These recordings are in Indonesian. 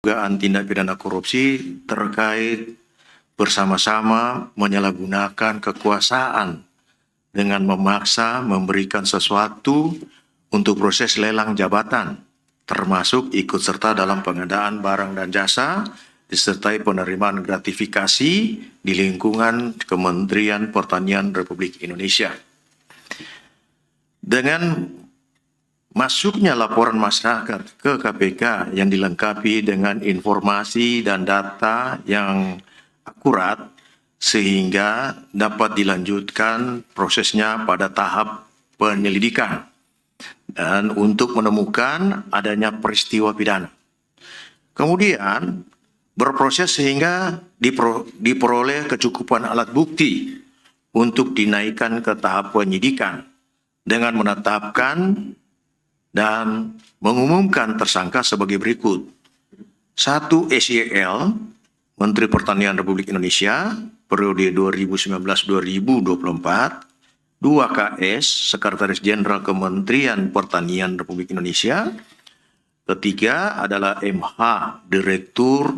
dugaan tindak pidana korupsi terkait bersama-sama menyalahgunakan kekuasaan dengan memaksa memberikan sesuatu untuk proses lelang jabatan, termasuk ikut serta dalam pengadaan barang dan jasa, disertai penerimaan gratifikasi di lingkungan Kementerian Pertanian Republik Indonesia. Dengan masuknya laporan masyarakat ke KPK yang dilengkapi dengan informasi dan data yang akurat, sehingga dapat dilanjutkan prosesnya pada tahap penyelidikan dan untuk menemukan adanya peristiwa pidana. Kemudian berproses sehingga diperoleh kecukupan alat bukti untuk dinaikkan ke tahap penyidikan dengan menetapkan dan mengumumkan tersangka sebagai berikut. 1. SYL, Menteri Pertanian Republik Indonesia, periode 2019-2024. 2. KS, Sekretaris Jenderal Kementerian Pertanian Republik Indonesia. Ketiga adalah MH, Direktur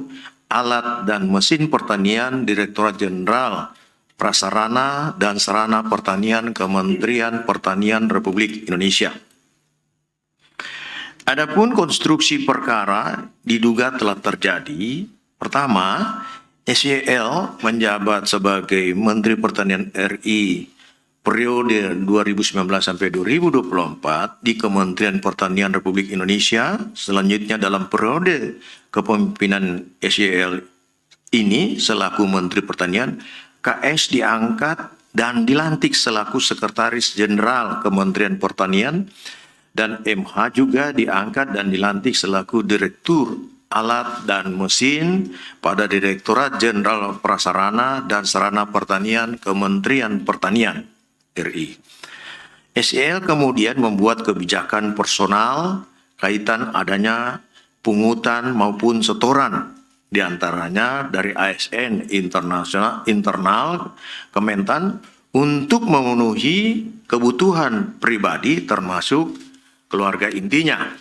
Alat dan Mesin Pertanian, Direktorat Jenderal Prasarana dan Sarana Pertanian Kementerian Pertanian Republik Indonesia. Adapun konstruksi perkara diduga telah terjadi. Pertama, SYL menjabat sebagai Menteri Pertanian RI periode 2019 sampai 2024 di Kementerian Pertanian Republik Indonesia. Selanjutnya dalam periode kepemimpinan SYL ini selaku Menteri Pertanian, KS diangkat dan dilantik selaku Sekretaris Jenderal Kementerian Pertanian, dan MH juga diangkat dan dilantik selaku Direktur Alat dan Mesin pada Direktorat Jenderal Prasarana dan Sarana Pertanian Kementerian Pertanian RI. SYL kemudian membuat kebijakan personal kaitan adanya pungutan maupun setoran, diantaranya dari ASN internal Kementan untuk memenuhi kebutuhan pribadi termasuk keluarga intinya.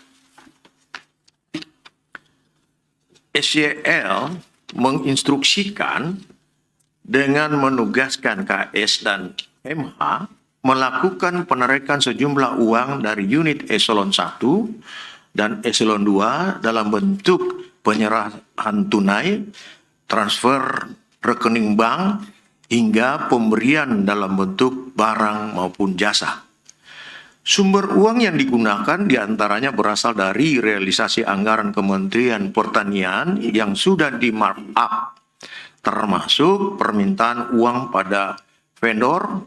SYL menginstruksikan dengan menugaskan KS dan MH melakukan penarikan sejumlah uang dari unit eselon 1 dan eselon 2 dalam bentuk penyerahan tunai, transfer rekening bank, hingga pemberian dalam bentuk barang maupun jasa. Sumber uang yang digunakan diantaranya berasal dari realisasi anggaran Kementerian Pertanian yang sudah di markup, termasuk permintaan uang pada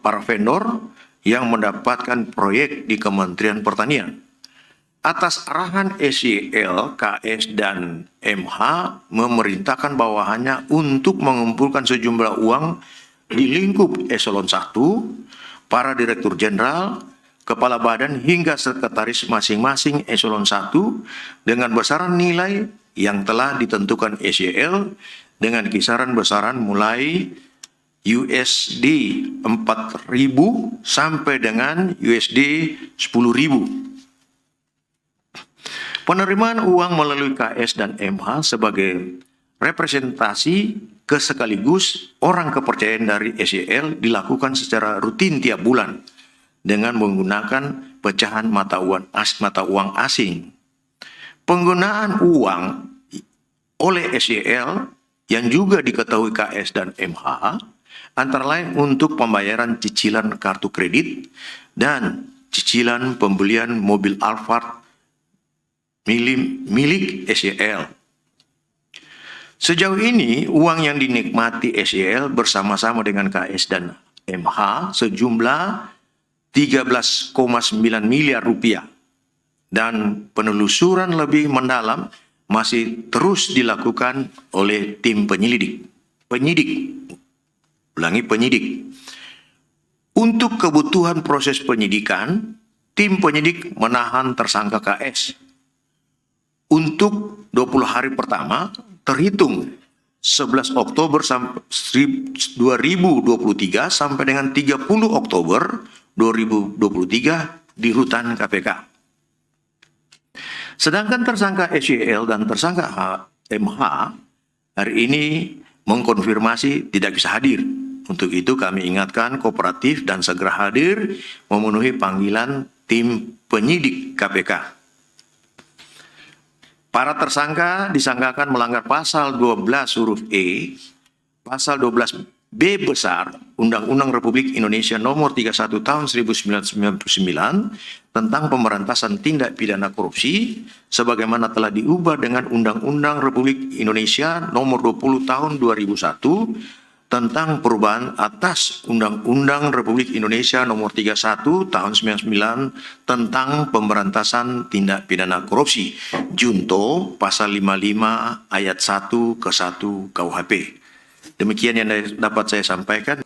para vendor yang mendapatkan proyek di Kementerian Pertanian. Atas arahan SYL, KS, dan MH memerintahkan bawahannya untuk mengumpulkan sejumlah uang di lingkup eselon 1, para direktur jenderal, kepala badan hingga sekretaris masing-masing eselon 1 dengan besaran nilai yang telah ditentukan SYL dengan kisaran besaran mulai USD 4.000 sampai dengan USD 10.000. Penerimaan uang melalui KS dan MH sebagai representasi sekaligus orang kepercayaan dari SYL dilakukan secara rutin tiap bulan dengan menggunakan pecahan mata uang asing. Penggunaan uang oleh SYL yang juga diketahui KS dan MH antara lain untuk pembayaran cicilan kartu kredit dan cicilan pembelian mobil Alphard milik SYL. Sejauh ini, uang yang dinikmati SYL bersama-sama dengan KS dan MH sejumlah 13,9 miliar rupiah, dan penelusuran lebih mendalam masih terus dilakukan oleh tim penyidik. Untuk kebutuhan proses penyidikan, tim penyidik menahan tersangka KS untuk 20 hari pertama terhitung 11 Oktober 2023 sampai dengan 30 Oktober 2023 di rutan KPK. Sedangkan tersangka SYL dan tersangka MH hari ini mengkonfirmasi tidak bisa hadir. Untuk itu kami ingatkan kooperatif dan segera hadir memenuhi panggilan tim penyidik KPK. Para tersangka disangkakan melanggar pasal 12 huruf E, pasal 12 B besar Undang-Undang Republik Indonesia Nomor 31 Tahun 1999 tentang pemberantasan tindak pidana korupsi sebagaimana telah diubah dengan Undang-Undang Republik Indonesia Nomor 20 Tahun 2001 tentang perubahan atas Undang-Undang Republik Indonesia Nomor 31 Tahun 99 tentang pemberantasan tindak pidana korupsi Junto pasal 55 ayat 1 ke 1 KUHP. Demikian yang dapat saya sampaikan.